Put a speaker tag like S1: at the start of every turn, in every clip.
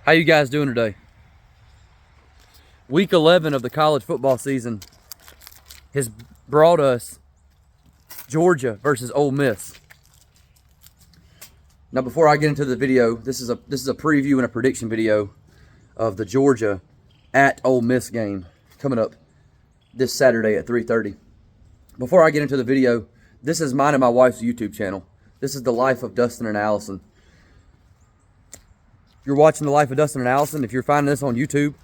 S1: How you guys doing today? Week 11 of the college football season has brought us Georgia versus Ole Miss. Now, before I get into the video, this is a preview and a prediction video of the Georgia at Ole Miss game coming up this Saturday at 3:30. Before I get into the video, this is mine and my wife's YouTube channel. This is the life of Dustin and Allison. You're watching the life of Dustin and Allison. If you're finding this on YouTube,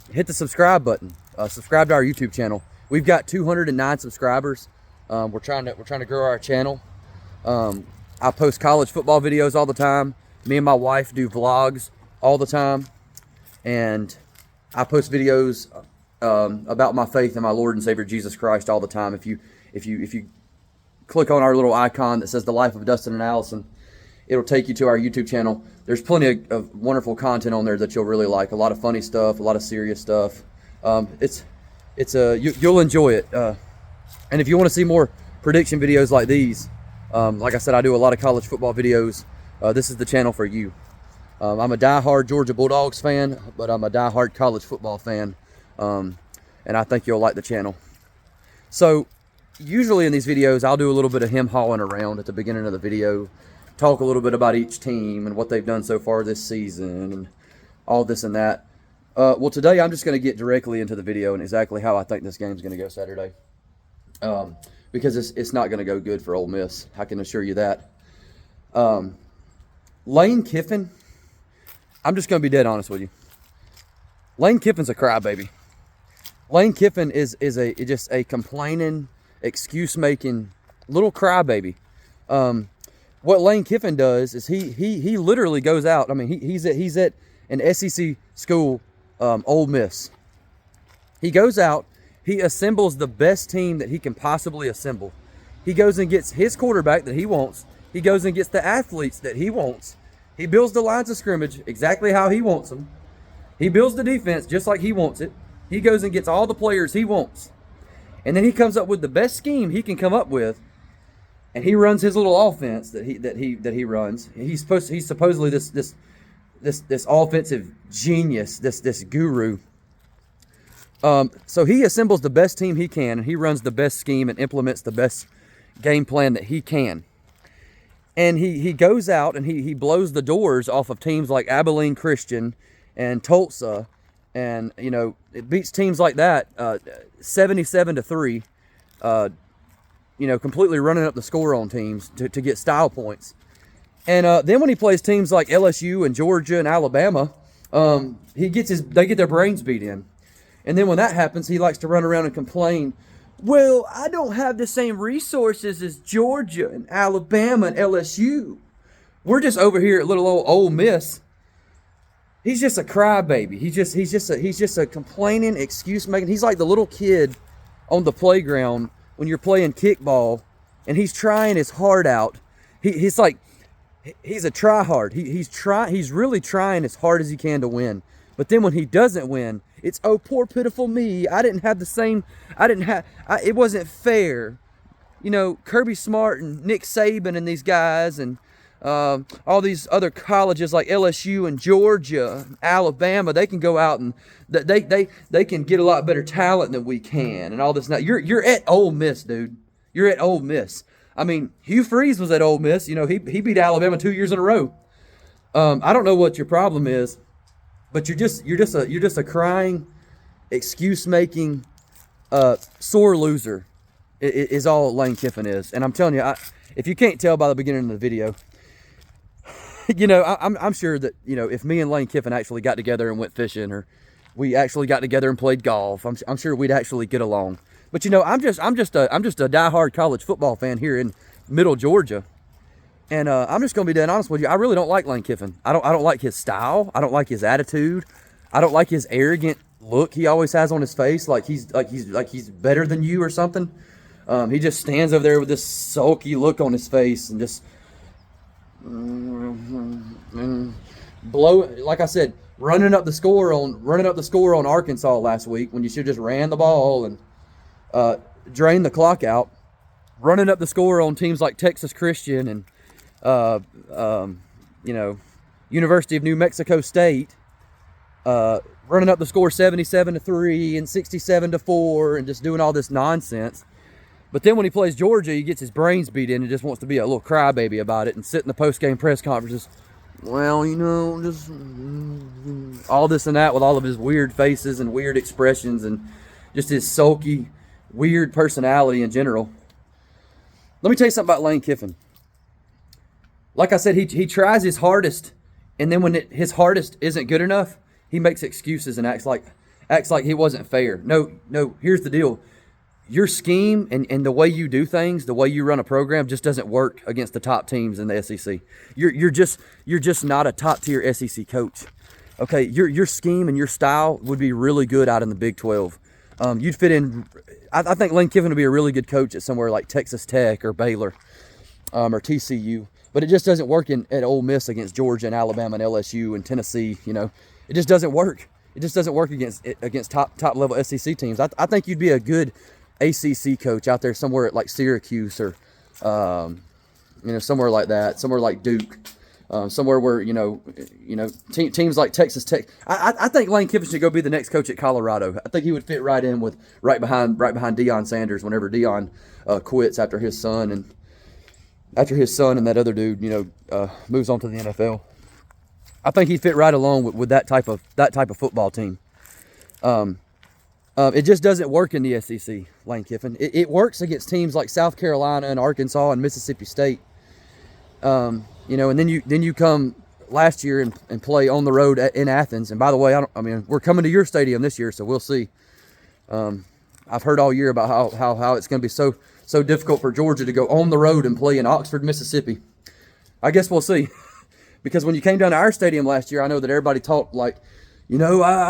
S1: hit the subscribe button. Subscribe to our YouTube channel. We've got 209 subscribers. We're trying to grow our channel. I post college football videos all the time. Me and my wife do vlogs all the time, and I post videos about my faith in my Lord and Savior Jesus Christ all the time. If you click on our little icon that says the life of Dustin and Allison, it'll take you to our YouTube channel. There's plenty of wonderful content on there that you'll really like. A lot of funny stuff, a lot of serious stuff. You'll enjoy it. And if you want to see more prediction videos like these, like I said, I do a lot of college football videos. This is the channel for you. I'm a diehard Georgia Bulldogs fan, but I'm a diehard college football fan, and I think you'll like the channel. So, usually in these videos, I'll do a little bit of hem-hawing around at the beginning of the video, talk a little bit about each team and what they've done so far this season and all this and that. Well, today I'm just going to get directly into the video and exactly how I think this game's going to go Saturday. Because it's not going to go good for Ole Miss. I can assure you that. Lane Kiffin, I'm just going to be dead honest with you. Lane Kiffin's a crybaby. Lane Kiffin is just a complaining, excuse-making little crybaby. What Lane Kiffin does is he literally goes out. I mean, he's at an SEC school, Ole Miss. He goes out. He assembles the best team that he can possibly assemble. He goes and gets his quarterback that he wants. He goes and gets the athletes that he wants. He builds the lines of scrimmage exactly how he wants them. He builds the defense just like he wants it. He goes and gets all the players he wants. And then he comes up with the best scheme he can come up with. And he runs his little offense that he runs. He's supposedly this offensive genius, this guru. So he assembles the best team he can, and he runs the best scheme and implements the best game plan that he can. And he goes out and he blows the doors off of teams like Abilene Christian and Tulsa, and it beats teams like that 77-3. Completely running up the score on teams to get style points. And then when he plays teams like LSU and Georgia and Alabama, they get their brains beat in. And then when that happens, he likes to run around and complain, well, I don't have the same resources as Georgia and Alabama and LSU. We're just over here at little old Ole Miss. He's just a crybaby. He's just a complaining, excuse making. He's like the little kid on the playground when you're playing kickball and he's trying his heart out. He's a try-hard. He's really trying as hard as he can to win. But then when he doesn't win, it's, oh, poor pitiful me. It wasn't fair. Kirby Smart and Nick Saban and these guys and all these other colleges like LSU and Georgia, Alabama, they can go out and they can get a lot better talent than we can and all this. Now you're at Ole Miss, dude. You're at Ole Miss. I mean, Hugh Freeze was at Ole Miss. He beat Alabama 2 years in a row. I don't know what your problem is, but you're just a crying, excuse-making, sore loser. Is all Lane Kiffin is. And I'm telling you, if you can't tell by the beginning of the video, I'm sure that if me and Lane Kiffin actually got together and went fishing, or we actually got together and played golf, I'm sure we'd actually get along. But I'm just a diehard college football fan here in Middle Georgia, and I'm just gonna be dead honest with you. I really don't like Lane Kiffin. I don't like his style. I don't like his attitude. I don't like his arrogant look he always has on his face, like he's better than you or something. He just stands over there with this sulky look on his face and just like I said, running up the score on Arkansas last week when you should just ran the ball and drain the clock out. Running up the score on teams like Texas Christian and University of New Mexico State, running up the score 77-3 and 67-4 and just doing all this nonsense. But then when he plays Georgia, he gets his brains beat in and just wants to be a little crybaby about it and sit in the post-game press conferences. Well, you know, just all this and that with all of his weird faces and weird expressions and just his sulky, weird personality in general. Let me tell you something about Lane Kiffin. Like I said, he tries his hardest, and then when his hardest isn't good enough, he makes excuses and acts like he wasn't fair. No, here's the deal. Your scheme and the way you do things, the way you run a program just doesn't work against the top teams in the SEC. You're just not a top tier SEC coach. Okay, your scheme and your style would be really good out in the Big 12. You'd fit in. I think Lane Kiffin would be a really good coach at somewhere like Texas Tech or Baylor, or TCU. But it just doesn't work at Ole Miss against Georgia and Alabama and LSU and Tennessee. You know, it just doesn't work. It just doesn't work against top level SEC teams. I think you'd be a good ACC coach out there somewhere at like Syracuse or, somewhere like that, somewhere like Duke, somewhere where, teams like Texas Tech. I think Lane Kiffin should go be the next coach at Colorado. I think he would fit right in with right behind Deion Sanders whenever Deion quits after his son and that other dude, moves on to the NFL. I think he'd fit right along with that type of football team. It just doesn't work in the SEC, Lane Kiffin. It works against teams like South Carolina and Arkansas and Mississippi State. And then you come last year and play on the road in Athens. And by the way, we're coming to your stadium this year, so we'll see. I've heard all year about how it's going to be so difficult for Georgia to go on the road and play in Oxford, Mississippi. I guess we'll see. Because when you came down to our stadium last year, I know that everybody talked like, I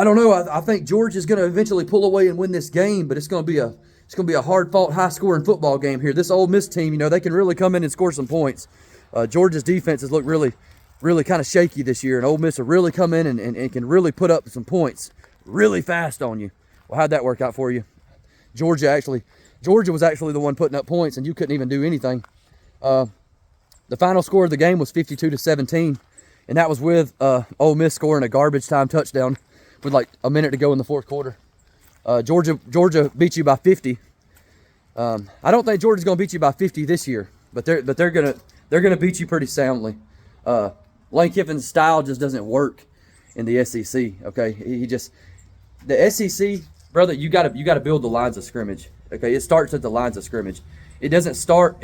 S1: don't know. I think Georgia's going to eventually pull away and win this game, but it's going to be a hard-fought, high-scoring football game here. This Ole Miss team, they can really come in and score some points. Georgia's defense has looked really, really kind of shaky this year, and Ole Miss will really come in and can really put up some points really fast on you. Well, how'd that work out for you? Georgia was actually the one putting up points, and you couldn't even do anything. The final score of the game was 52-17. And that was with Ole Miss scoring a garbage time touchdown with like a minute to go in the fourth quarter. Georgia beat you by 50. I don't think Georgia's going to beat you by 50 this year, but they're gonna beat you pretty soundly. Lane Kiffin's style just doesn't work in the SEC. Okay, the SEC, brother. You gotta build the lines of scrimmage. Okay, it starts at the lines of scrimmage. It doesn't start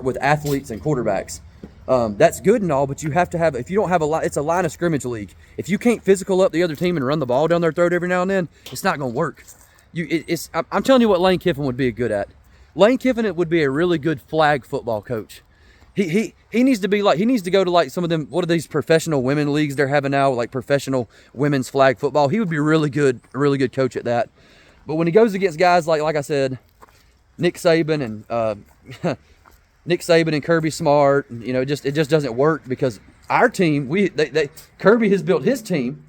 S1: with athletes and quarterbacks. That's good and all, but you have to have, if you don't have it's a line of scrimmage league. If you can't physical up the other team and run the ball down their throat every now and then, it's not going to work. I'm telling you what Lane Kiffin would be good at. Lane Kiffin would be a really good flag football coach. He needs to go to like some of them, what are these professional women leagues they're having now, like professional women's flag football. He would be a really good coach at that. But when he goes against guys like I said, Nick Saban and Kirby Smart, it just doesn't work because our team, Kirby has built his team,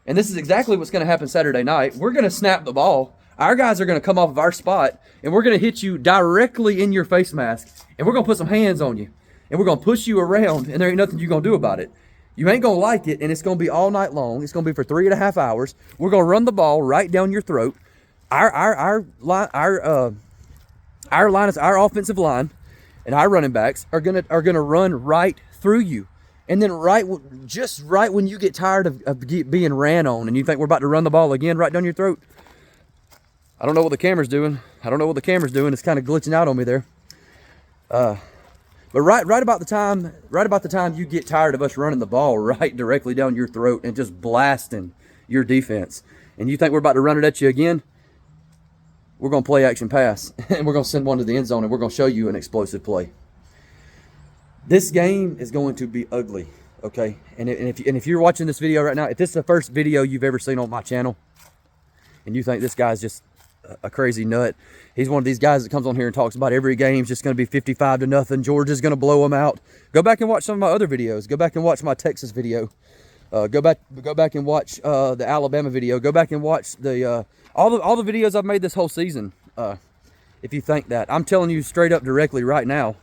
S1: and this is exactly what's going to happen Saturday night. We're going to snap the ball. Our guys are going to come off of our spot, and we're going to hit you directly in your face mask, and we're going to put some hands on you, and we're going to push you around, and there ain't nothing you're going to do about it. You ain't going to like it, and it's going to be all night long. It's going to be for 3.5 hours. We're going to run the ball right down your throat. Our offensive line and our running backs are gonna run right through you, and then right when you get tired of being ran on and you think we're about to run the ball again right down your throat. I don't know what the camera's doing. It's kind of glitching out on me there. But right about the time you get tired of us running the ball right directly down your throat and just blasting your defense, and you think we're about to run it at you again, we're going to play action pass, and we're going to send one to the end zone, and we're going to show you an explosive play. This game is going to be ugly, okay? And if you're watching this video right now, if this is the first video you've ever seen on my channel, and you think this guy's just a crazy nut, he's one of these guys that comes on here and talks about every game's just going to be 55-0, Georgia's going to blow them out. Go back and watch some of my other videos. Go back and watch my Texas video. Go back and watch the Alabama video. Go back and watch the all the videos I've made this whole season. If you think that, I'm telling you straight up directly right now,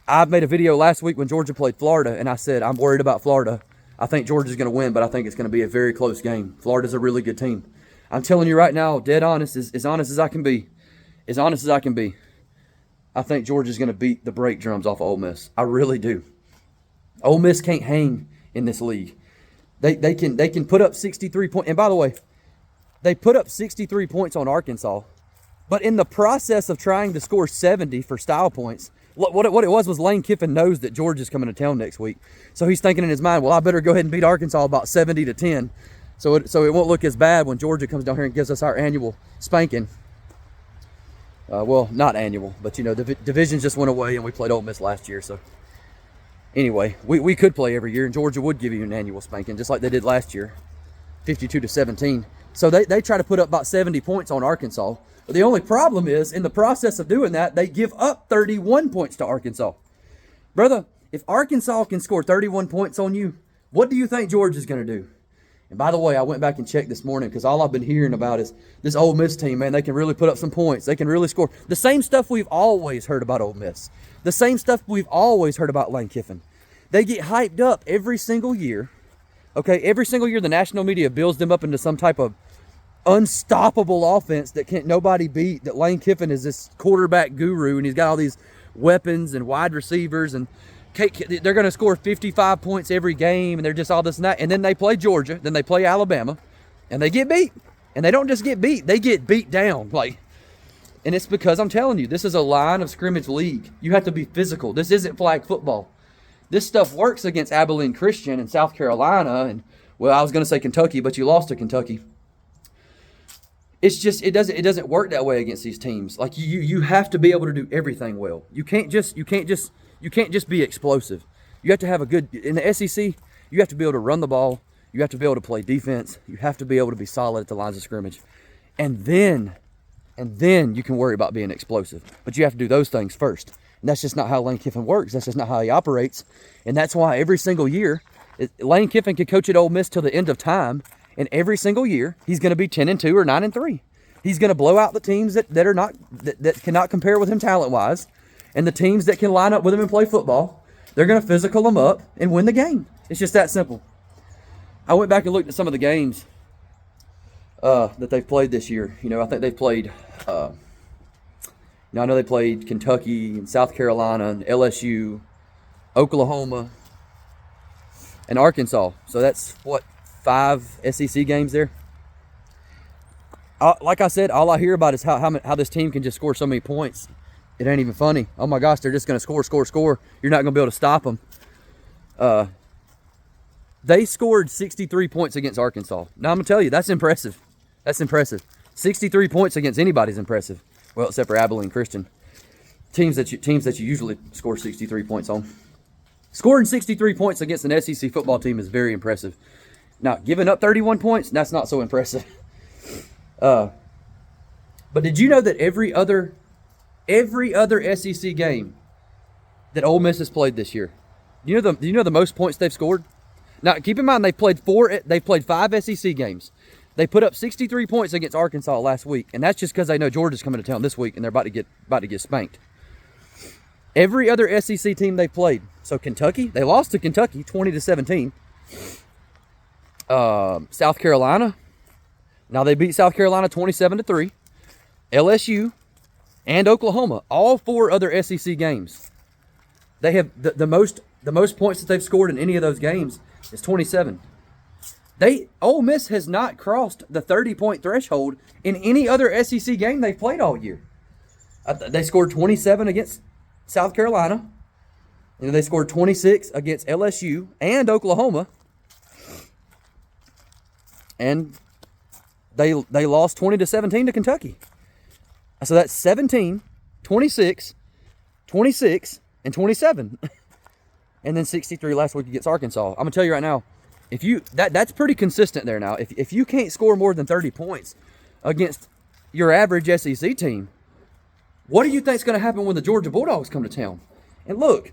S1: I made a video last week when Georgia played Florida, and I said, I'm worried about Florida. I think Georgia's going to win, but I think it's going to be a very close game. Florida's a really good team. I'm telling you right now, dead honest, as honest as I can be, as honest as I can be, I think Georgia's going to beat the brake drums off of Ole Miss. I really do. Ole Miss can't hang in this league. They can put up 63 points. And by the way, they put up 63 points on Arkansas. But in the process of trying to score 70 for style points, what it was Lane Kiffin knows that Georgia's coming to town next week. So he's thinking in his mind, well, I better go ahead and beat Arkansas about 70-10. So it won't look as bad when Georgia comes down here and gives us our annual spanking. Well, not annual, but, you know, the divisions just went away and we played Ole Miss last year. So anyway, we could play every year and Georgia would give you an annual spanking just like they did last year, 52-17. So they try to put up about 70 points on Arkansas. But the only problem is, in the process of doing that, they give up 31 points to Arkansas. Brother, if Arkansas can score 31 points on you, what do you think Georgia's going to do? And by the way, I went back and checked this morning because all I've been hearing about is this Ole Miss team, man. They can really put up some points. They can really score. The same stuff we've always heard about Ole Miss. The same stuff we've always heard about Lane Kiffin. They get hyped up every single year. Okay, every single year the national media builds them up into some type of unstoppable offense that can't nobody beat, that Lane Kiffin is this quarterback guru and he's got all these weapons and wide receivers and they're going to score 55 points every game and they're just all this and that. And then they play Georgia, then they play Alabama and they get beat. And they don't just get beat, they get beat down. And it's because I'm telling you, this is a line of scrimmage league. You have to be physical. This isn't flag football. This stuff works against Abilene Christian and South Carolina and, well, I was going to say Kentucky, but you lost to Kentucky. It's just it doesn't work that way against these teams. Like you have to be able to do everything well. You can't just be explosive. You have to have a good, in the SEC, you have to be able to run the ball. You have to be able to play defense. You have to be able to be solid at the lines of scrimmage. And then you can worry about being explosive. But you have to do those things first. And that's just not how Lane Kiffin works. That's just not how he operates. And that's why every single year, Lane Kiffin can coach at Ole Miss till the end of time. And every single year, he's going to be 10-2 or 9-3. He's going to blow out the teams that cannot compare with him talent-wise. And the teams that can line up with him and play football, they're going to physical them up and win the game. It's just that simple. I went back and looked at some of the games that they've played this year. You know, I think they've played, I know they played Kentucky and South Carolina and LSU, Oklahoma, and Arkansas. So that's, 5 SEC games there. Like I said, all I hear about is how this team can just score so many points. It ain't even funny. Oh my gosh, they're just going to score. You're not going to be able to stop them. They scored 63 points against Arkansas. Now I'm going to tell you, that's impressive. 63 points against anybody's impressive. Well, except for Abilene Christian. Teams that you usually score 63 points on. Scoring 63 points against an SEC football team is very impressive. Now, giving up 31 points, that's not so impressive. But did you know that every other SEC game that Ole Miss has played this year, do you know the most points they've scored? Now, keep in mind they played 5 SEC games. They put up 63 points against Arkansas last week, and that's just because they know Georgia's coming to town this week and they're about to get spanked. Every other SEC team they played. So Kentucky, they lost to Kentucky 20-17. South Carolina. Now they beat South Carolina 27-3. LSU and Oklahoma. All 4 other SEC games. They have the most points that they've scored in any of those games is 27. Ole Miss has not crossed the 30-point threshold in any other SEC game they've played all year. They scored 27 against South Carolina. And they scored 26 against LSU and Oklahoma. And they lost 20-17 to Kentucky. So that's 17, 26, 26, and 27. And then 63 last week against Arkansas. I'm going to tell you right now, that's pretty consistent there now. If you can't score more than 30 points against your average SEC team, what do you think is going to happen when the Georgia Bulldogs come to town? And look,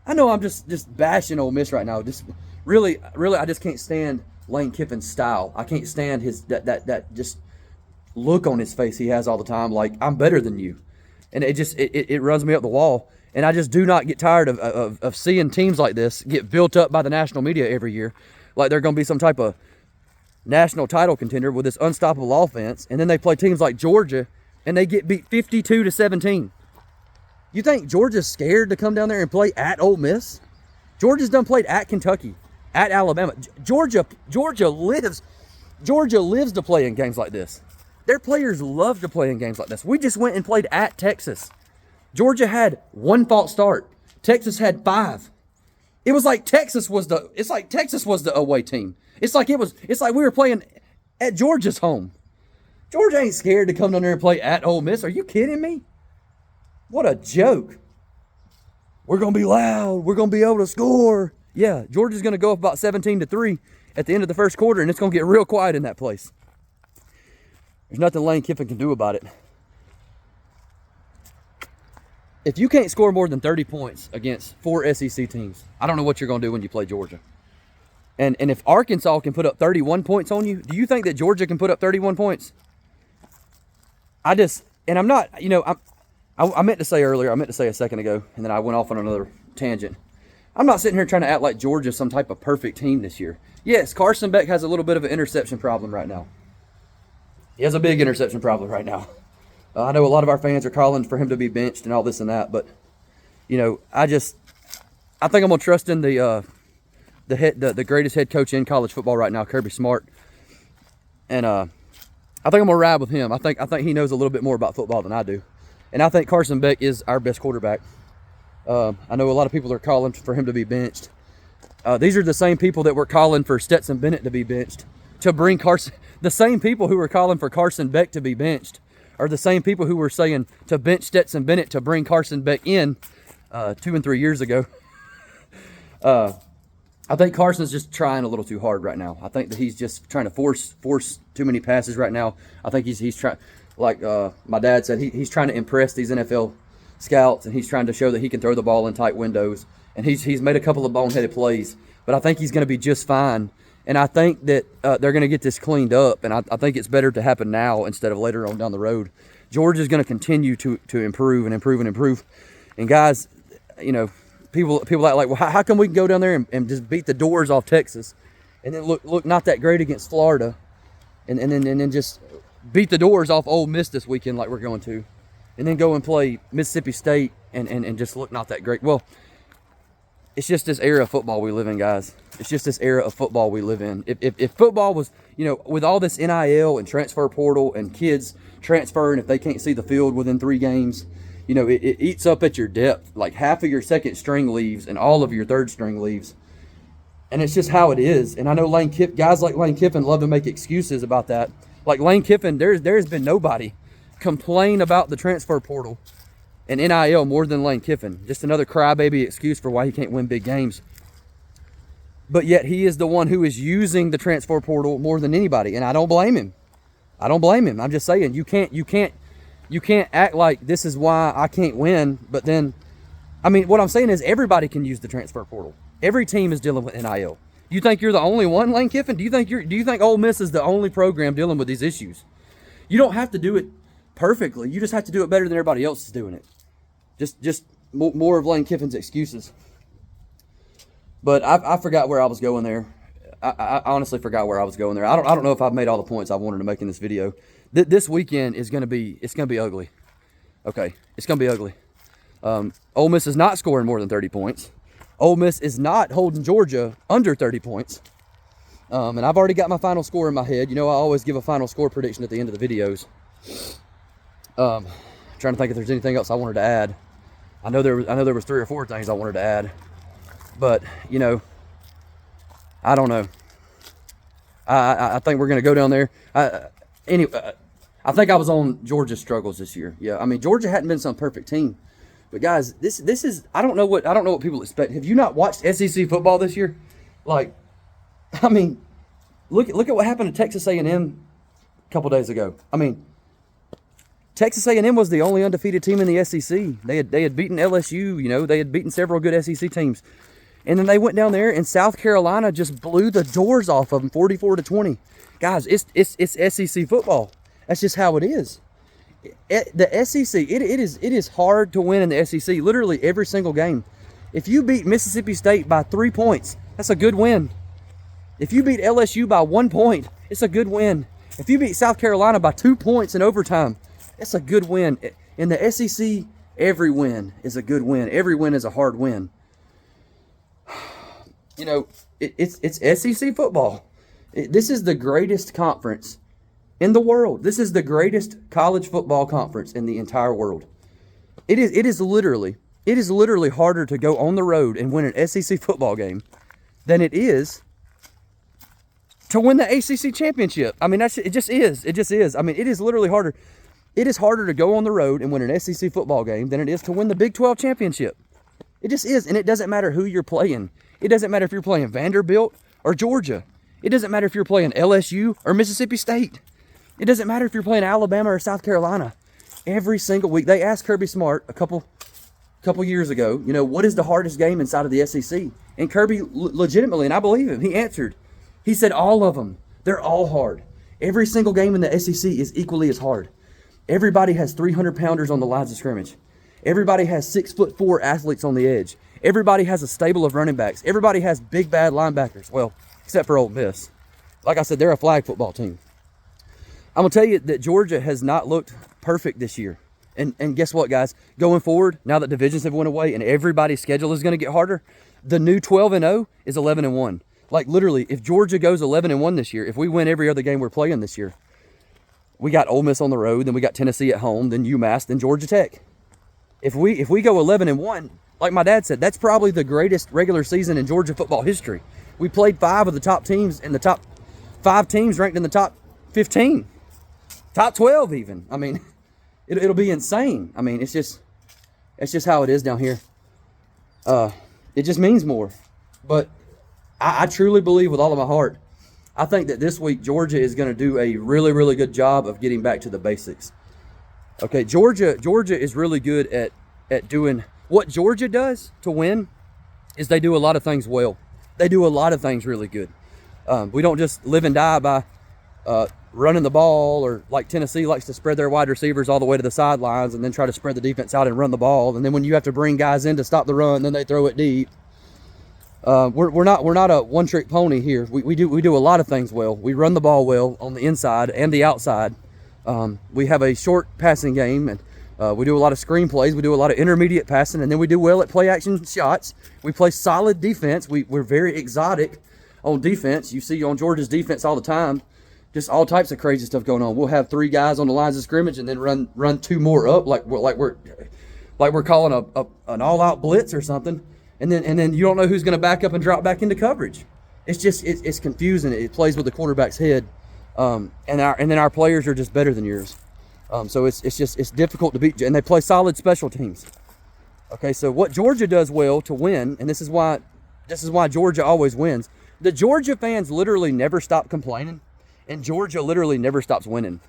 S1: I know I'm just bashing Ole Miss right now. Just really, I just can't stand Lane Kiffin's style. I can't stand his that just look on his face he has all the time, like I'm better than you, and it runs me up the wall. And I just do not get tired of seeing teams like this get built up by the national media every year. Like they're going to be some type of national title contender with this unstoppable offense. And then they play teams like Georgia and they get beat 52-17. You think Georgia's scared to come down there and play at Ole Miss? Georgia's done played at Kentucky, at Alabama. Georgia lives to play in games like this. Their players love to play in games like this. We just went and played at Texas. Georgia had 1 false start. Texas had 5. It was like Texas was the away team. It's like we were playing at Georgia's home. Georgia ain't scared to come down there and play at Ole Miss. Are you kidding me? What a joke. We're going to be loud. We're going to be able to score. Yeah, Georgia's going to go up about 17-3 at the end of the first quarter, and it's going to get real quiet in that place. There's nothing Lane Kiffin can do about it. If you can't score more than 30 points against 4 SEC teams, I don't know what you're going to do when you play Georgia. And if Arkansas can put up 31 points on you, do you think that Georgia can put up 31 points? I meant to say earlier, I meant to say a second ago, and then I went off on another tangent. I'm not sitting here trying to act like Georgia's some type of perfect team this year. Yes, Carson Beck has a little bit of an interception problem right now. He has a big interception problem right now. I know a lot of our fans are calling for him to be benched and all this and that, but I think I'm gonna trust in the greatest head coach in college football right now, Kirby Smart, and I think I'm gonna ride with him. I think he knows a little bit more about football than I do, and I think Carson Beck is our best quarterback. I know a lot of people are calling for him to be benched. These are the same people that were calling for Stetson Bennett to be benched to bring Carson. The same people who were calling for Carson Beck to be benched are the same people who were saying to bench Stetson Bennett to bring Carson Beck in 2 and 3 years ago. I think Carson's just trying a little too hard right now. I think that he's just trying to force too many passes right now. I think he's trying, like my dad said, he's trying to impress these NFL scouts, and he's trying to show that he can throw the ball in tight windows. And he's made a couple of boneheaded plays, but I think he's going to be just fine. And I think that they're going to get this cleaned up, and I think it's better to happen now instead of later on down the road. Georgia's going to continue to improve and improve and improve. And guys, people act like, well, how come we can go down there and just beat the doors off Texas, and then look not that great against Florida, and then just beat the doors off Ole Miss this weekend like we're going to, and then go and play Mississippi State and just look not that great. Well, it's just this era of football we live in, guys. It's just this era of football we live in. If football was, with all this NIL and transfer portal and kids transferring if they can't see the field within 3 games, it eats up at your depth. Like half of your second string leaves and all of your third string leaves. And it's just how it is. And I know guys like Lane Kiffin love to make excuses about that. Like Lane Kiffin, there's been nobody complain about the transfer portal and NIL more than Lane Kiffin. Just another crybaby excuse for why he can't win big games. But yet he is the one who is using the transfer portal more than anybody, and I don't blame him. I'm just saying you can't act like this is why I can't win. But then, what I'm saying is everybody can use the transfer portal. Every team is dealing with NIL. You think you're the only one, Lane Kiffin? Do you think Ole Miss is the only program dealing with these issues? You don't have to do it perfectly. You just have to do it better than everybody else is doing it. Just more of Lane Kiffin's excuses. But I forgot where I was going there. I honestly forgot where I was going there. I don't know if I've made all the points I wanted to make in this video. This weekend is gonna be ugly. Okay, it's gonna be ugly. Ole Miss is not scoring more than 30 points. Ole Miss is not holding Georgia under 30 points. And I've already got my final score in my head. I always give a final score prediction at the end of the videos. Trying to think if there's anything else I wanted to add. I know there was 3 or 4 things I wanted to add, but I don't know. I think we're gonna go down there. Anyway, I think I was on Georgia's struggles this year. Yeah, Georgia hadn't been some perfect team, but guys, this is I don't know what people expect. Have you not watched SEC football this year? Look at what happened to Texas A&M a couple days ago. Texas A&M was the only undefeated team in the SEC. They had beaten LSU, they had beaten several good SEC teams. And then they went down there and South Carolina just blew the doors off of them 44-20. Guys, it's SEC football. That's just how it is. The SEC, it is hard to win in the SEC. Literally every single game. If you beat Mississippi State by 3 points, that's a good win. If you beat LSU by 1 point, it's a good win. If you beat South Carolina by 2 points in overtime, it's a good win. In the SEC, every win is a good win. Every win is a hard win. You know, it's SEC football. This is the greatest conference in the world. This is the greatest college football conference in the entire world. It is literally harder to go on the road and win an SEC football game than it is to win the ACC championship. I mean, it just is. I mean, it is literally harder. It is harder to go on the road and win an SEC football game than it is to win the Big 12 championship. It just is, and it doesn't matter who you're playing. It doesn't matter if you're playing Vanderbilt or Georgia. It doesn't matter if you're playing LSU or Mississippi State. It doesn't matter if you're playing Alabama or South Carolina. Every single week, they asked Kirby Smart a couple years ago, you know, what is the hardest game inside of the SEC? And Kirby legitimately, and I believe him, he answered. He said all of them. They're all hard. Every single game in the SEC is equally as hard. Everybody has 300-pounders on the lines of scrimmage. Everybody has 6'4" athletes on the edge. Everybody has a stable of running backs. Everybody has big, bad linebackers. Well, except for Ole Miss. Like I said, they're a flag football team. I'm going to tell you that Georgia has not looked perfect this year. And guess what, guys? Going forward, now that divisions have went away and everybody's schedule is going to get harder, the new 12-0 is 11-1. Like, literally, if Georgia goes 11-1 this year, if we win every other game we're playing this year, we got Ole Miss on the road, then we got Tennessee at home, then UMass, then Georgia Tech. If we go 11-1, like my dad said, that's probably the greatest regular season in Georgia football history. We played 5 of the top teams, and the top 5 teams ranked in the top 15, top 12 even. I mean, it'll be insane. I mean, it's just how it is down here. It just means more. But I truly believe with all of my heart, I think that this week Georgia is going to do a really, really good job of getting back to the basics. Okay, Georgia is really good at doing what Georgia does to win. Is they do a lot of things well. They do a lot of things really good. We don't just live and die by running the ball, or like Tennessee likes to spread their wide receivers all the way to the sidelines and then try to spread the defense out and run the ball. And then when you have to bring guys in to stop the run, then they throw it deep. We're not a one-trick pony here. We do a lot of things well. We run the ball well on the inside and the outside. We have a short passing game, and we do a lot of screen plays. We do a lot of intermediate passing, and then we do well at play action shots. We play solid defense. We're very exotic on defense. You see on Georgia's defense all the time, just all types of crazy stuff going on. We'll have 3 guys on the lines of scrimmage and then run 2 more up, like we're calling an all-out blitz or something. And then you don't know who's going to back up and drop back into coverage. It's confusing. It plays with the quarterback's head, and then our players are just better than yours. So it's difficult to beat, and they play solid special teams. Okay, so what Georgia does well to win, and this is why Georgia always wins. The Georgia fans literally never stop complaining, and Georgia literally never stops winning.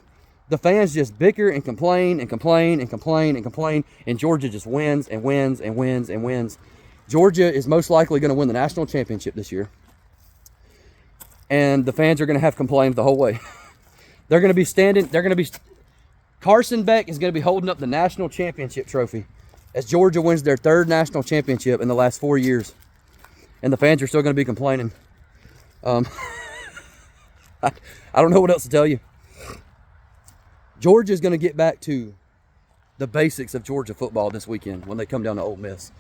S1: The fans just bicker and complain and complain and complain and complain, and Georgia just wins and wins and wins and wins. Georgia is most likely going to win the national championship this year. And the fans are going to have complained the whole way. Carson Beck is going to be holding up the national championship trophy as Georgia wins their 3rd national championship in the last 4 years. And the fans are still going to be complaining. I don't know what else to tell you. Georgia is going to get back to the basics of Georgia football this weekend when they come down to Ole Miss.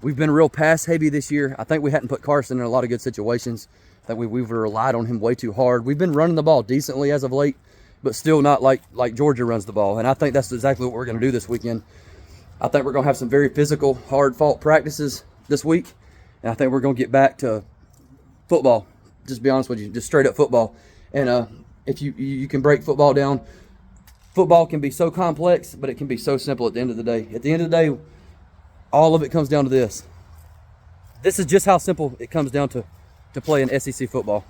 S1: We've been real pass heavy this year. I think we hadn't put Carson in a lot of good situations. I think we've relied on him way too hard. We've been running the ball decently as of late, but still not like Georgia runs the ball. And I think that's exactly what we're going to do this weekend. I think we're going to have some very physical, hard-fought practices this week. And I think we're going to get back to football. Just to be honest with you, just straight up football. And if you can break football down, football can be so complex, but it can be so simple at the end of the day. At the end of the day, all of it comes down to this. This is just how simple it comes down to play in SEC football.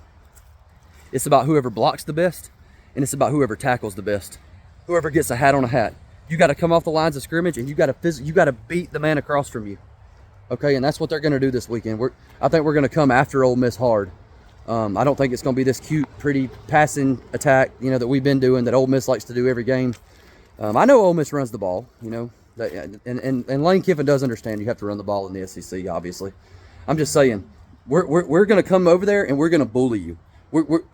S1: It's about whoever blocks the best, and it's about whoever tackles the best. Whoever gets a hat on a hat. You got to come off the lines of scrimmage, and you got to beat the man across from you. Okay, and that's what they're going to do this weekend. I think we're going to come after Ole Miss hard. I don't think it's going to be this cute, pretty passing attack, that we've been doing, that Ole Miss likes to do every game. I know Ole Miss runs the ball, you know, and Lane Kiffin does understand you have to run the ball in the SEC, obviously. I'm just saying, we're going to come over there and we're going to bully you.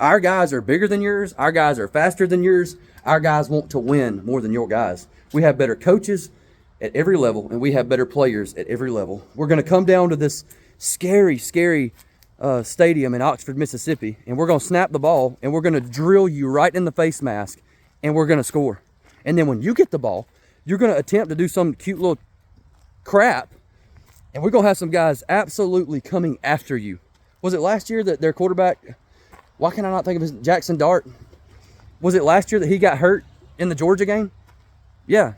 S1: Our guys are bigger than yours. Our guys are faster than yours. Our guys want to win more than your guys. We have better coaches at every level, and we have better players at every level. We're going to come down to this scary stadium in Oxford, Mississippi, and we're going to snap the ball, and we're going to drill you right in the face mask, and we're going to score. And then when you get the ball, you're going to attempt to do some cute little crap, and we're going to have some guys absolutely coming after you. Was it last year that their quarterback, why can I not think of his, Jackson Dart? Was it last year that he got hurt in the Georgia game? Yeah.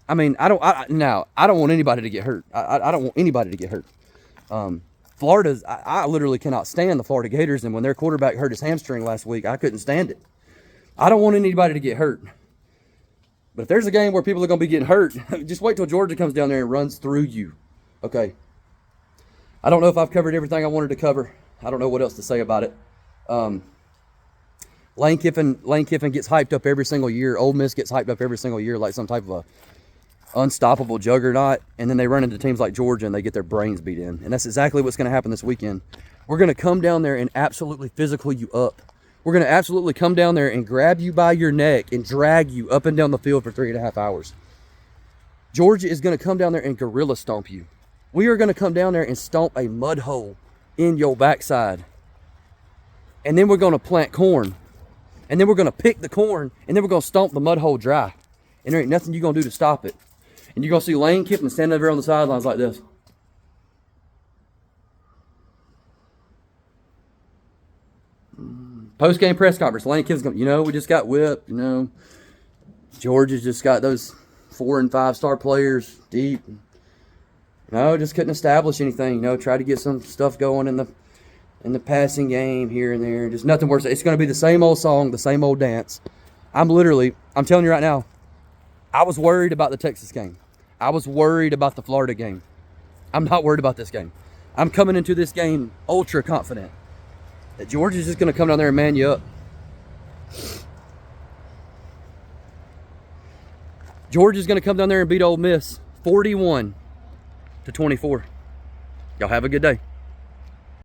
S1: I mean, I don't want anybody to get hurt. I don't want anybody to get hurt. Florida's, I literally cannot stand the Florida Gators, and when their quarterback hurt his hamstring last week, I couldn't stand it. I don't want anybody to get hurt. But if there's a game where people are going to be getting hurt, just wait till Georgia comes down there and runs through you. Okay. I don't know if I've covered everything I wanted to cover. I don't know what else to say about it. Lane Kiffin gets hyped up every single year. Ole Miss gets hyped up every single year like some type of a unstoppable juggernaut, and then they run into teams like Georgia and they get their brains beat in. And that's exactly what's going to happen this weekend. We're going to come down there and absolutely physical you up. We're going to absolutely come down there and grab you by your neck and drag you up and down the field for 3.5 hours. Georgia is going to come down there and gorilla stomp you. We are going to come down there and stomp a mud hole in your backside. And then we're going to plant corn. And then we're going to pick the corn, and then we're going to stomp the mud hole dry. And there ain't nothing you're going to do to stop it. And you're going to see Lane Kiffin standing over on the sidelines like this. Post-game press conference. Lane Kiffin's going, we just got whipped. Georgia's just got those 4- and 5-star players deep. Just couldn't establish anything. Try to get some stuff going in the passing game here and there. Just nothing worse. It's going to be the same old song, the same old dance. I'm telling you right now, I was worried about the Texas game. I was worried about the Florida game. I'm not worried about this game. I'm coming into this game ultra confident that Georgia's just going to come down there and man you up. Georgia's going to come down there and beat Ole Miss 41-24. Y'all have a good day.